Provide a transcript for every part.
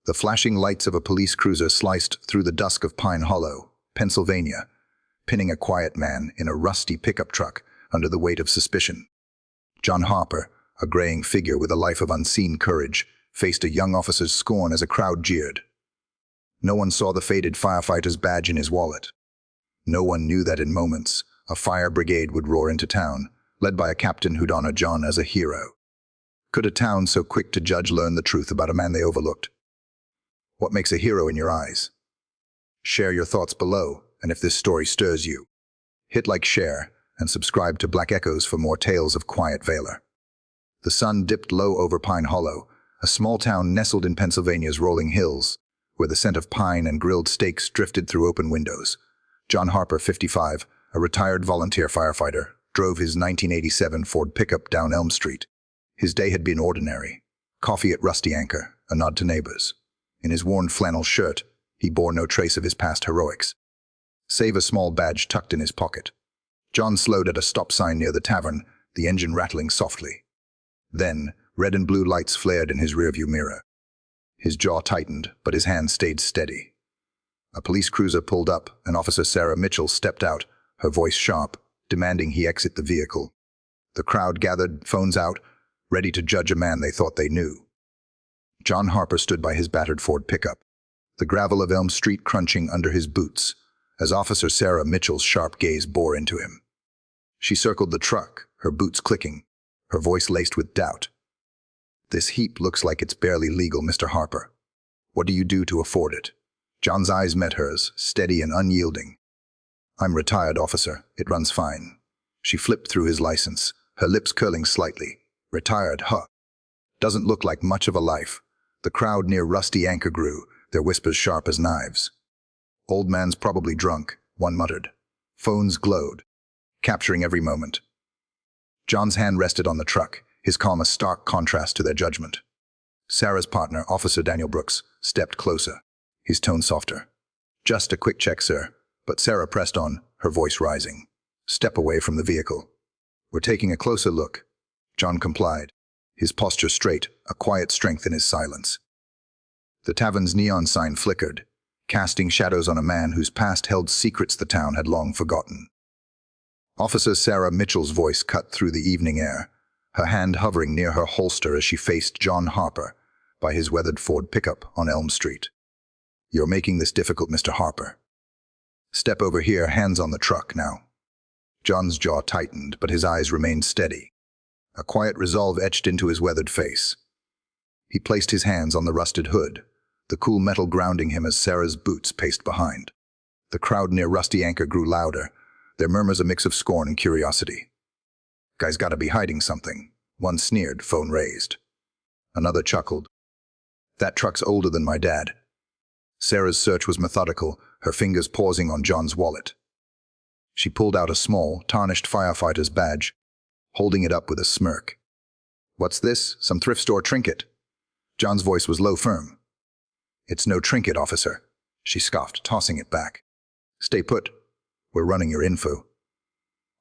The flashing lights of a police cruiser sliced through the dusk of Pine Hollow, Pennsylvania, pinning a quiet man in a rusty pickup truck under the weight of suspicion. John Harper, a graying figure with a life of unseen courage, faced a young officer's scorn as a crowd jeered. No one saw the faded firefighter's badge in his wallet. No one knew that in moments, a fire brigade would roar into town, led by a captain who'd honor John as a hero. Could a town so quick to judge learn the truth about a man they overlooked? What makes a hero in your eyes? Share your thoughts below, and if this story stirs you, hit like, share, and subscribe to Black Echoes for more tales of quiet valor. The sun dipped low over Pine Hollow, a small town nestled in Pennsylvania's rolling hills, where the scent of pine and grilled steaks drifted through open windows. John Harper, 55, a retired volunteer firefighter, drove his 1987 Ford pickup down Elm Street. His day had been ordinary. Coffee at Rusty Anchor, a nod to neighbors. In his worn flannel shirt, he bore no trace of his past heroics, save a small badge tucked in his pocket. John slowed at a stop sign near the tavern, the engine rattling softly. Then, red and blue lights flared in his rearview mirror. His jaw tightened, but his hand stayed steady. A police cruiser pulled up, and Officer Sarah Mitchell stepped out, her voice sharp, demanding he exit the vehicle. The crowd gathered, phones out, ready to judge a man they thought they knew. John Harper stood by his battered Ford pickup, the gravel of Elm Street crunching under his boots, as Officer Sarah Mitchell's sharp gaze bore into him. She circled the truck, her boots clicking, her voice laced with doubt. "This heap looks like it's barely legal, Mr. Harper. What do you do to afford it?" John's eyes met hers, steady and unyielding. "I'm retired, officer. It runs fine." She flipped through his license, her lips curling slightly. "Retired, huh? Doesn't look like much of a life." The crowd near Rusty Anchor grew, their whispers sharp as knives. "Old man's probably drunk," one muttered. Phones glowed, capturing every moment. John's hand rested on the truck, his calm a stark contrast to their judgment. Sarah's partner, Officer Daniel Brooks, stepped closer, his tone softer. "Just a quick check, sir." But Sarah pressed on, her voice rising. "Step away from the vehicle. We're taking a closer look." John complied, his posture straight, a quiet strength in his silence. The tavern's neon sign flickered, casting shadows on a man whose past held secrets the town had long forgotten. Officer Sarah Mitchell's voice cut through the evening air, her hand hovering near her holster as she faced John Harper by his weathered Ford pickup on Elm Street. "You're making this difficult, Mr. Harper. Step over here, hands on the truck now." John's jaw tightened, but his eyes remained steady. A quiet resolve etched into his weathered face. He placed his hands on the rusted hood, the cool metal grounding him as Sarah's boots paced behind. The crowd near Rusty Anchor grew louder, their murmurs a mix of scorn and curiosity. "Guy's gotta be hiding something." One sneered, phone raised. Another chuckled. "That truck's older than my dad." Sarah's search was methodical, her fingers pausing on John's wallet. She pulled out a small, tarnished firefighter's badge, holding it up with a smirk. "What's this? Some thrift store trinket?" John's voice was low, firm. "It's no trinket, officer," she scoffed, tossing it back. "Stay put. We're running your info."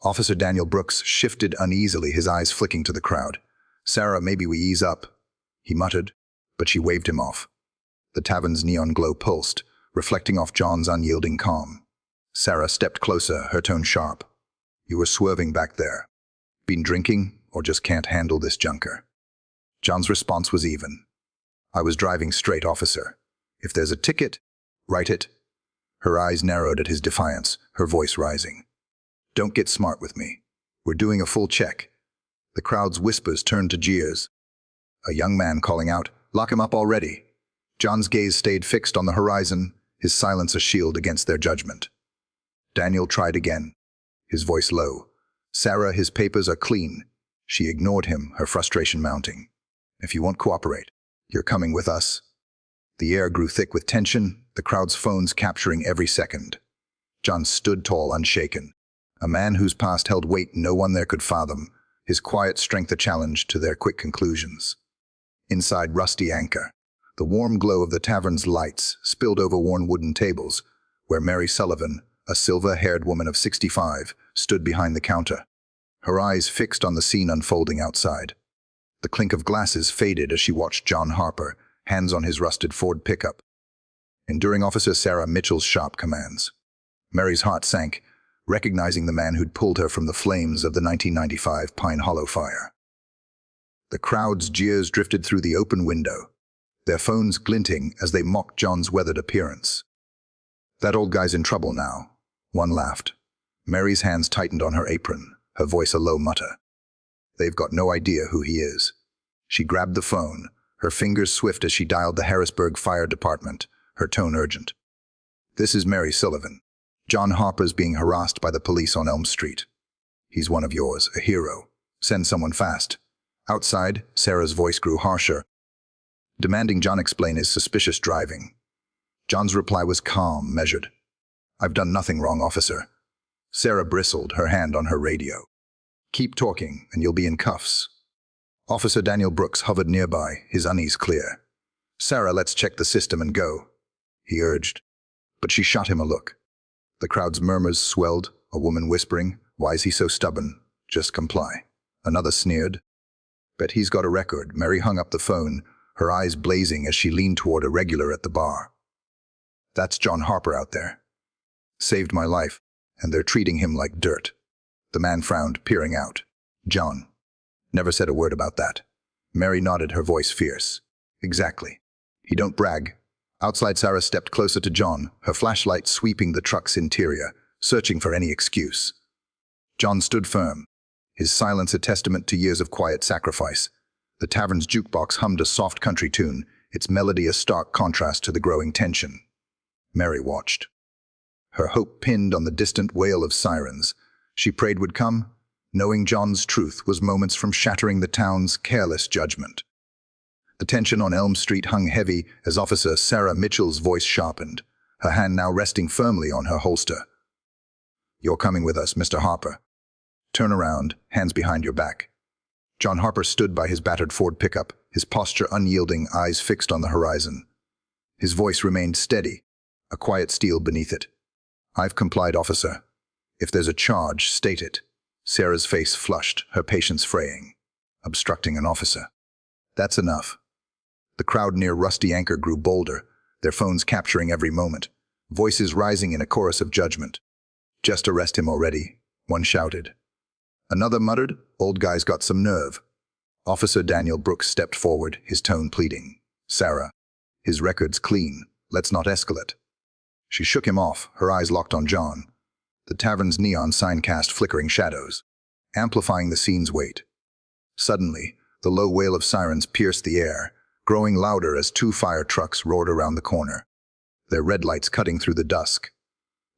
Officer Daniel Brooks shifted uneasily, his eyes flicking to the crowd. "Sarah, maybe we ease up," he muttered, but she waved him off. The tavern's neon glow pulsed, reflecting off John's unyielding calm. Sarah stepped closer, her tone sharp. "You were swerving back there. Been drinking, or just can't handle this junker?" John's response was even. "I was driving straight, officer. If there's a ticket, write it." Her eyes narrowed at his defiance, her voice rising. "Don't get smart with me. We're doing a full check." The crowd's whispers turned to jeers. A young man calling out, "Lock him up already." John's gaze stayed fixed on the horizon, his silence a shield against their judgment. Daniel tried again, his voice low. "Sarah, his papers are clean." She ignored him, her frustration mounting. "If you won't cooperate, you're coming with us." The air grew thick with tension, the crowd's phones capturing every second. John stood tall, unshaken, a man whose past held weight no one there could fathom, his quiet strength a challenge to their quick conclusions. Inside Rusty Anchor, the warm glow of the tavern's lights spilled over worn wooden tables, where Mary Sullivan, a silver-haired woman of 65, stood behind the counter, her eyes fixed on the scene unfolding outside. The clink of glasses faded as she watched John Harper, hands on his rusted Ford pickup, enduring Officer Sarah Mitchell's sharp commands. Mary's heart sank, recognizing the man who'd pulled her from the flames of the 1995 Pine Hollow fire. The crowd's jeers drifted through the open window, their phones glinting as they mocked John's weathered appearance. "That old guy's in trouble now," one laughed. Mary's hands tightened on her apron, her voice a low mutter. "They've got no idea who he is." She grabbed the phone, her fingers swift as she dialed the Harrisburg Fire Department, her tone urgent. "This is Mary Sullivan. John Harper's being harassed by the police on Elm Street. He's one of yours, a hero. Send someone fast." Outside, Sarah's voice grew harsher, demanding John explain his suspicious driving. John's reply was calm, measured. "I've done nothing wrong, officer." Sarah bristled, her hand on her radio. "Keep talking, and you'll be in cuffs." Officer Daniel Brooks hovered nearby, his unease clear. "Sarah, let's check the system and go," he urged. But she shot him a look. The crowd's murmurs swelled, a woman whispering, "Why is he so stubborn? Just comply." Another sneered. "Bet he's got a record." Mary hung up the phone, her eyes blazing as she leaned toward a regular at the bar. "That's John Harper out there. Saved my life, and they're treating him like dirt." The man frowned, peering out. "John. Never said a word about that." Mary nodded, her voice fierce. "Exactly. He don't brag." Outside, Sarah stepped closer to John, her flashlight sweeping the truck's interior, searching for any excuse. John stood firm, his silence a testament to years of quiet sacrifice. The tavern's jukebox hummed a soft country tune, its melody a stark contrast to the growing tension. Mary watched, her hope pinned on the distant wail of sirens. She prayed would come, knowing John's truth was moments from shattering the town's careless judgment. The tension on Elm Street hung heavy as Officer Sarah Mitchell's voice sharpened, her hand now resting firmly on her holster. "You're coming with us, Mr. Harper. Turn around, hands behind your back." John Harper stood by his battered Ford pickup, his posture unyielding, eyes fixed on the horizon. His voice remained steady, a quiet steel beneath it. "I've complied, officer. If there's a charge, state it." Sarah's face flushed, her patience fraying. "Obstructing an officer. That's enough." The crowd near Rusty Anchor grew bolder, their phones capturing every moment, voices rising in a chorus of judgment. "Just arrest him already," one shouted. Another muttered, "Old guy's got some nerve." Officer Daniel Brooks stepped forward, his tone pleading. "Sarah, his record's clean. Let's not escalate." She shook him off, her eyes locked on John. The tavern's neon sign cast flickering shadows, amplifying the scene's weight. Suddenly, the low wail of sirens pierced the air, growing louder as two fire trucks roared around the corner, their red lights cutting through the dusk.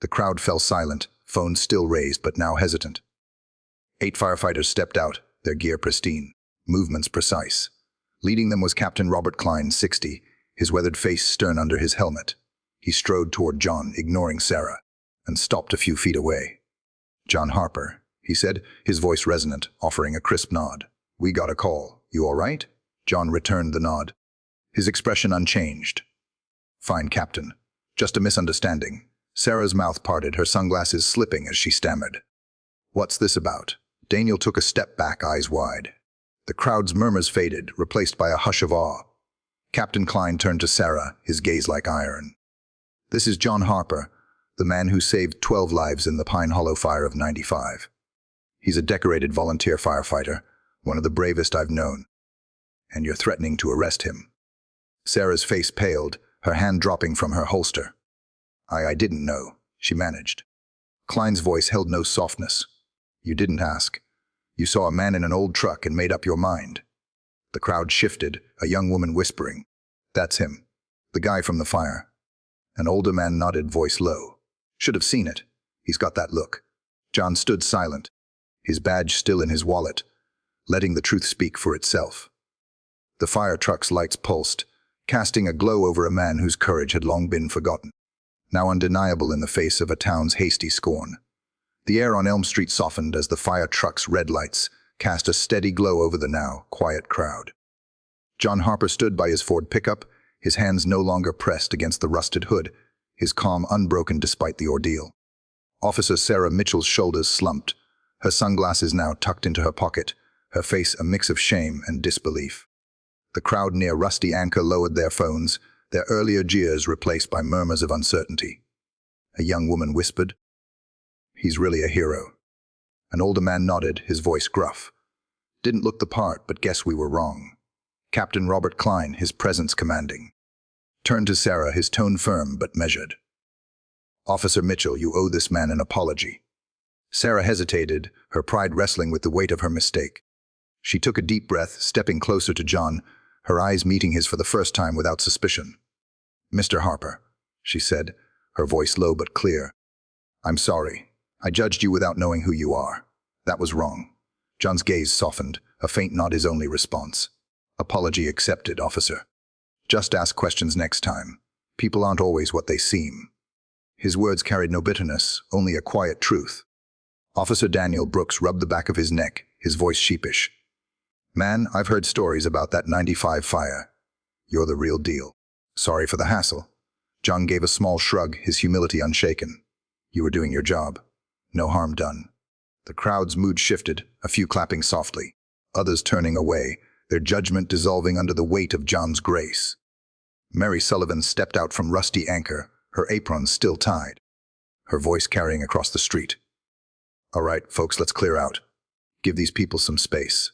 The crowd fell silent, phones still raised but now hesitant. 8 firefighters stepped out, their gear pristine, movements precise. Leading them was Captain Robert Klein, 60, his weathered face stern under his helmet. He strode toward John, ignoring Sarah, and stopped a few feet away. "John Harper," he said, his voice resonant, offering a crisp nod. "We got a call. You all right?" John returned the nod, his expression unchanged. "Fine, Captain. Just a misunderstanding." Sarah's mouth parted, her sunglasses slipping as she stammered. "What's this about?" Daniel took a step back, eyes wide. The crowd's murmurs faded, replaced by a hush of awe. Captain Klein turned to Sarah, his gaze like iron. "This is John Harper, the man who saved 12 lives in the Pine Hollow fire of '95. He's a decorated volunteer firefighter, one of the bravest I've known. And you're threatening to arrest him." Sarah's face paled, her hand dropping from her holster. I didn't know," she managed. Klein's voice held no softness. "You didn't ask. You saw a man in an old truck and made up your mind." The crowd shifted, a young woman whispering, "That's him, the guy from the fire." An older man nodded, voice low. "Should have seen it. He's got that look." John stood silent, his badge still in his wallet, letting the truth speak for itself. The fire truck's lights pulsed, casting a glow over a man whose courage had long been forgotten, now undeniable in the face of a town's hasty scorn. The air on Elm Street softened as the fire truck's red lights cast a steady glow over the now quiet crowd. John Harper stood by his Ford pickup, his hands no longer pressed against the rusted hood, his calm unbroken despite the ordeal. Officer Sarah Mitchell's shoulders slumped, her sunglasses now tucked into her pocket, her face a mix of shame and disbelief. The crowd near Rusty Anchor lowered their phones, their earlier jeers replaced by murmurs of uncertainty. A young woman whispered, "He's really a hero." An older man nodded, his voice gruff. "Didn't look the part, but guess we were wrong." Captain Robert Klein, his presence commanding. Turned to Sarah, his tone firm but measured. "Officer Mitchell, you owe this man an apology." Sarah hesitated, her pride wrestling with the weight of her mistake. She took a deep breath, stepping closer to John, her eyes meeting his for the first time without suspicion. "Mr. Harper," she said, her voice low but clear. "I'm sorry. I judged you without knowing who you are. That was wrong." John's gaze softened, a faint nod his only response. "Apology accepted, officer. Just ask questions next time. People aren't always what they seem." His words carried no bitterness, only a quiet truth. Officer Daniel Brooks rubbed the back of his neck, his voice sheepish. "Man, I've heard stories about that '95 fire. You're the real deal. Sorry for the hassle." John gave a small shrug, his humility unshaken. "You were doing your job. No harm done." The crowd's mood shifted, a few clapping softly, others turning away, their judgment dissolving under the weight of John's grace. Mary Sullivan stepped out from Rusty Anchor, her apron still tied, her voice carrying across the street. "All right, folks, let's clear out. Give these people some space."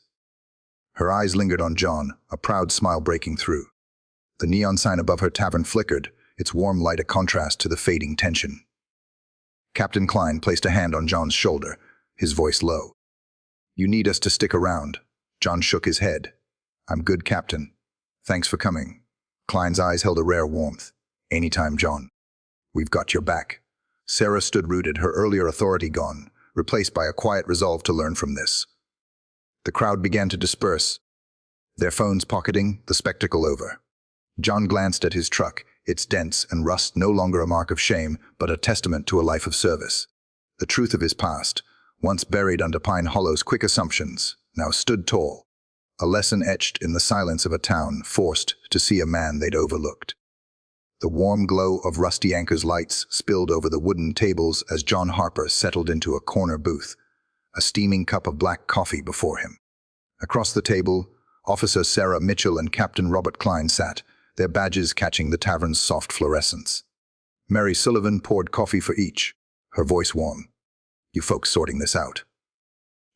Her eyes lingered on John, a proud smile breaking through. The neon sign above her tavern flickered, its warm light a contrast to the fading tension. Captain Klein placed a hand on John's shoulder, his voice low. "You need us to stick around." John shook his head. "I'm good, Captain. Thanks for coming." Klein's eyes held a rare warmth. "Anytime, John. We've got your back." Sarah stood rooted, her earlier authority gone, replaced by a quiet resolve to learn from this. The crowd began to disperse, their phones pocketing, the spectacle over. John glanced at his truck, its dents and rust no longer a mark of shame, but a testament to a life of service. The truth of his past, once buried under Pine Hollow's quick assumptions, now stood tall, a lesson etched in the silence of a town forced to see a man they'd overlooked. The warm glow of Rusty Anchor's lights spilled over the wooden tables as John Harper settled into a corner booth, a steaming cup of black coffee before him. Across the table, Officer Sarah Mitchell and Captain Robert Klein sat, their badges catching the tavern's soft fluorescence. Mary Sullivan poured coffee for each, her voice warm. "You folks sorting this out."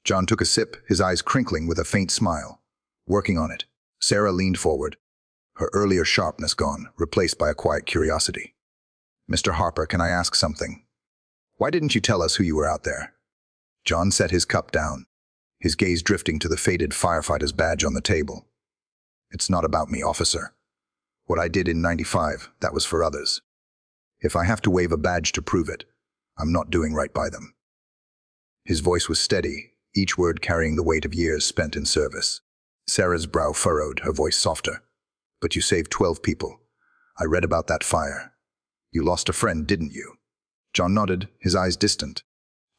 John took a sip, his eyes crinkling with a faint smile. "Working on it." Sarah leaned forward, her earlier sharpness gone, replaced by a quiet curiosity. "Mr. Harper, can I ask something? Why didn't you tell us who you were out there?" John set his cup down, his gaze drifting to the faded Firefighter's badge on the table. "It's not about me, officer. What I did in '95, that was for others. If I have to wave a badge to prove it, I'm not doing right by them." His voice was steady, each word carrying the weight of years spent in service. Sarah's brow furrowed, her voice softer. "But you saved 12 people. I read about that fire. You lost a friend, didn't you?" John nodded, his eyes distant.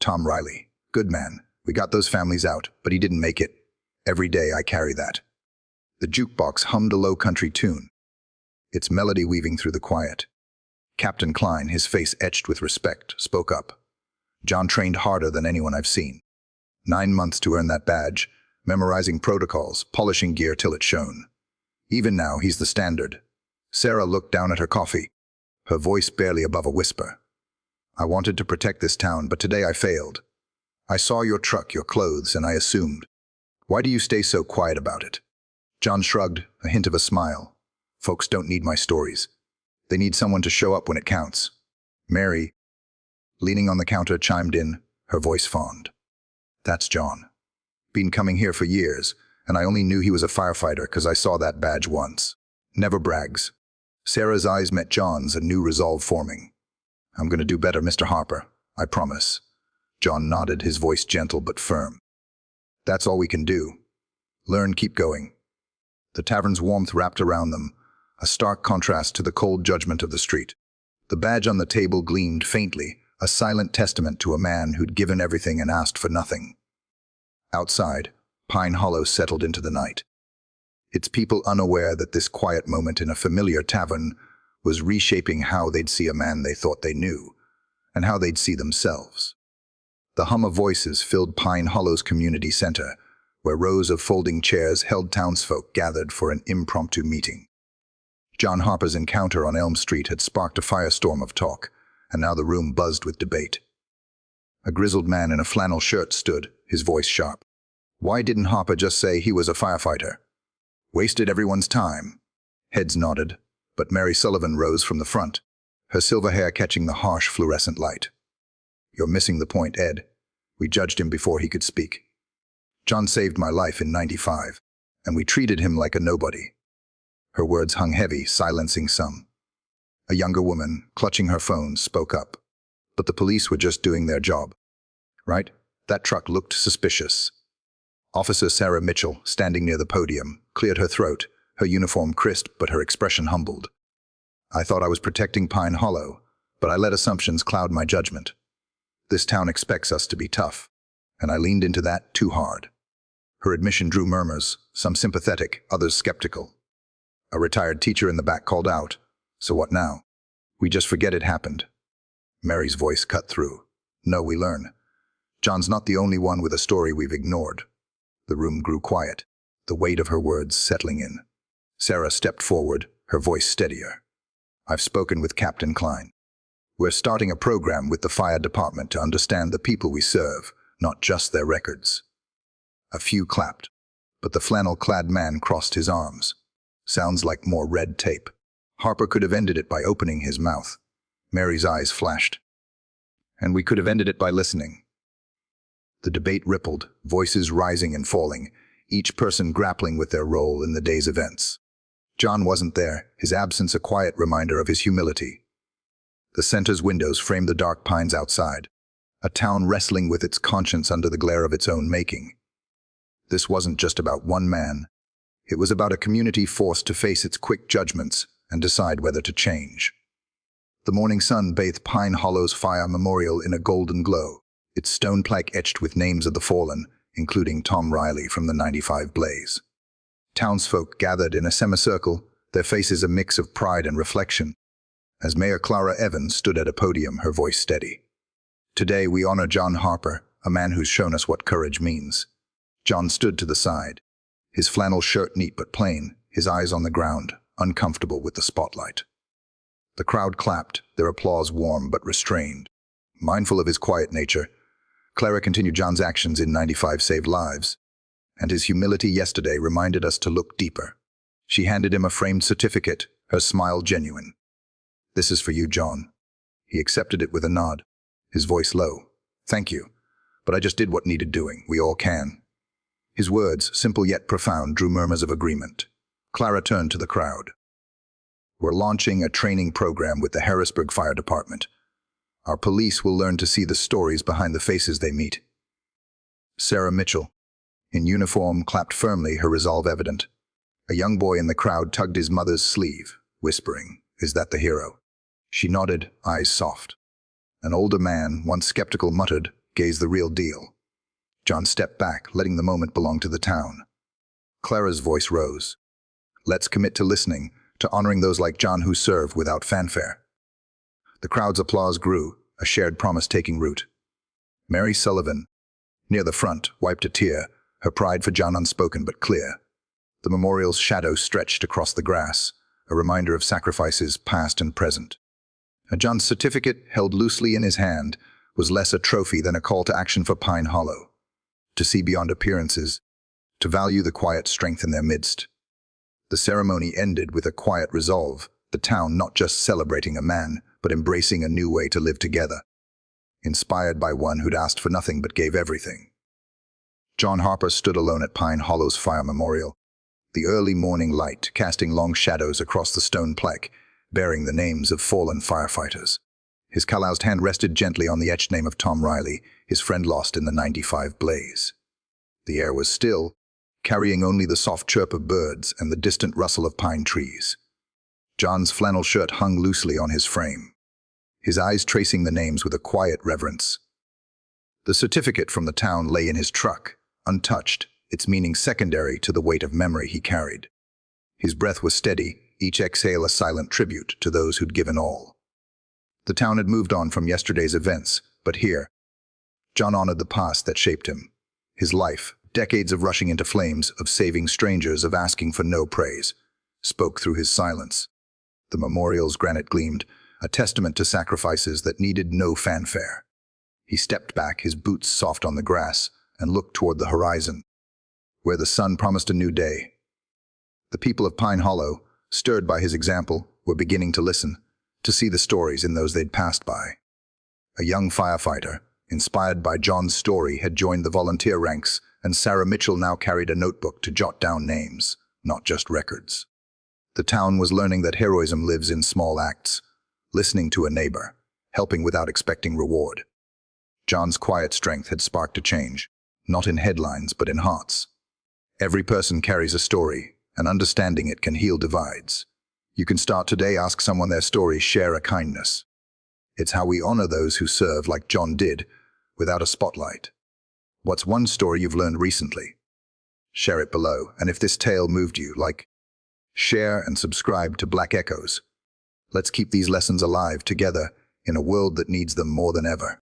"Tom Riley. Good man. We got those families out, but he didn't make it. Every day I carry that." The jukebox hummed a low-country tune, its melody weaving through the quiet. Captain Klein, his face etched with respect, spoke up. "John trained harder than anyone I've seen. 9 months to earn that badge, memorizing protocols, polishing gear till it shone. Even now, he's the standard." Sarah looked down at her coffee, her voice barely above a whisper. "I wanted to protect this town, but today I failed. I saw your truck, your clothes, and I assumed. Why do you stay so quiet about it?" John shrugged, a hint of a smile. "Folks don't need my stories. They need someone to show up when it counts." Mary, leaning on the counter, chimed in, her voice fond. "That's John. Been coming here for years, and I only knew he was a firefighter because I saw that badge once. Never brags." Sarah's eyes met John's, a new resolve forming. "I'm going to do better, Mr. Harper. I promise." John nodded, his voice gentle but firm. "That's all we can do. Learn, keep going." The tavern's warmth wrapped around them, a stark contrast to the cold judgment of the street. The badge on the table gleamed faintly, a silent testament to a man who'd given everything and asked for nothing. Outside, Pine Hollow settled into the night, its people unaware that this quiet moment in a familiar tavern was reshaping how they'd see a man they thought they knew, and how they'd see themselves. The hum of voices filled Pine Hollow's community center, where rows of folding chairs held townsfolk gathered for an impromptu meeting. John Harper's encounter on Elm Street had sparked a firestorm of talk, and now the room buzzed with debate. A grizzled man in a flannel shirt stood, his voice sharp. Why didn't Harper just say he was a firefighter? Wasted everyone's time. Heads nodded, but Mary Sullivan rose from the front, her silver hair catching the harsh fluorescent light. You're missing the point, Ed. We judged him before he could speak. John saved my life in '95, and we treated him like a nobody. Her words hung heavy, silencing some. A younger woman, clutching her phone, spoke up. But the police were just doing their job. Right? That truck looked suspicious. Officer Sarah Mitchell, standing near the podium, cleared her throat, her uniform crisp but her expression humbled. I thought I was protecting Pine Hollow, but I let assumptions cloud my judgment. This town expects us to be tough, and I leaned into that too hard. Her admission drew murmurs, some sympathetic, others skeptical. A retired teacher in the back called out, "So what now? We just forget it happened." Mary's voice cut through. "No, we learn. John's not the only one with a story we've ignored." The room grew quiet, the weight of her words settling in. Sarah stepped forward, her voice steadier. "I've spoken with Captain Klein. We're starting a program with the fire department to understand the people we serve, not just their records." A few clapped, but the flannel-clad man crossed his arms. Sounds like more red tape. Harper could have ended it by opening his mouth. Mary's eyes flashed. And we could have ended it by listening. The debate rippled, voices rising and falling, each person grappling with their role in the day's events. John wasn't there, his absence a quiet reminder of his humility. The center's windows framed the dark pines outside, a town wrestling with its conscience under the glare of its own making. This wasn't just about one man. It was about a community forced to face its quick judgments and decide whether to change. The morning sun bathed Pine Hollow's fire memorial in a golden glow, its stone plaque etched with names of the fallen, including Tom Riley from the '95 blaze. Townsfolk gathered in a semicircle, their faces a mix of pride and reflection, as Mayor Clara Evans stood at a podium, her voice steady. "Today we honor John Harper, a man who's shown us what courage means." John stood to the side, his flannel shirt neat but plain, his eyes on the ground, uncomfortable with the spotlight. The crowd clapped, their applause warm but restrained. Mindful of his quiet nature, Clara continued, "John's actions in '95 saved lives, and his humility yesterday reminded us to look deeper." She handed him a framed certificate, her smile genuine. "This is for you, John." He accepted it with a nod, his voice low. "Thank you, but I just did what needed doing. We all can." His words, simple yet profound, drew murmurs of agreement. Clara turned to the crowd. "We're launching a training program with the Harrisburg Fire Department. Our police will learn to see the stories behind the faces they meet." Sarah Mitchell, in uniform, clapped firmly, her resolve evident. A young boy in the crowd tugged his mother's sleeve, whispering, "Is that the hero?" She nodded, eyes soft. An older man, once skeptical, muttered, "Gaze the real deal." John stepped back, letting the moment belong to the town. Clara's voice rose. "Let's commit to listening, to honoring those like John who serve without fanfare." The crowd's applause grew, a shared promise taking root. Mary Sullivan, near the front, wiped a tear, her pride for John unspoken but clear. The memorial's shadow stretched across the grass, a reminder of sacrifices past and present. John's certificate, held loosely in his hand, was less a trophy than a call to action for Pine Hollow. To see beyond appearances, to value the quiet strength in their midst. The ceremony ended with a quiet resolve, the town not just celebrating a man, but embracing a new way to live together. Inspired by one who'd asked for nothing but gave everything. John Harper stood alone at Pine Hollow's fire memorial, the early morning light casting long shadows across the stone plaque, bearing the names of fallen firefighters. His calloused hand rested gently on the etched name of Tom Riley, his friend lost in the '95 blaze. The air was still, carrying only the soft chirp of birds and the distant rustle of pine trees. John's flannel shirt hung loosely on his frame, his eyes tracing the names with a quiet reverence. The certificate from the town lay in his truck, untouched, its meaning secondary to the weight of memory he carried. His breath was steady, each exhale a silent tribute to those who'd given all. The town had moved on from yesterday's events, but here, John honored the past that shaped him, his life Decades of rushing into flames, of saving strangers, of asking for no praise, spoke through his silence. The memorial's granite gleamed, a testament to sacrifices that needed no fanfare. He stepped back, his boots soft on the grass, and looked toward the horizon, where the sun promised a new day. The people of Pine Hollow, stirred by his example, were beginning to listen, to see the stories in those they'd passed by. A young firefighter, inspired by John's story, had joined the volunteer ranks, and Sarah Mitchell now carried a notebook to jot down names, not just records. The town was learning that heroism lives in small acts, listening to a neighbor, helping without expecting reward. John's quiet strength had sparked a change, not in headlines but in hearts. Every person carries a story, and understanding it can heal divides. You can start today, ask someone their story, share a kindness. It's how we honor those who serve like John did, without a spotlight. What's one story you've learned recently? Share it below, and if this tale moved you, share and subscribe to Black Echoes. Let's keep these lessons alive together in a world that needs them more than ever.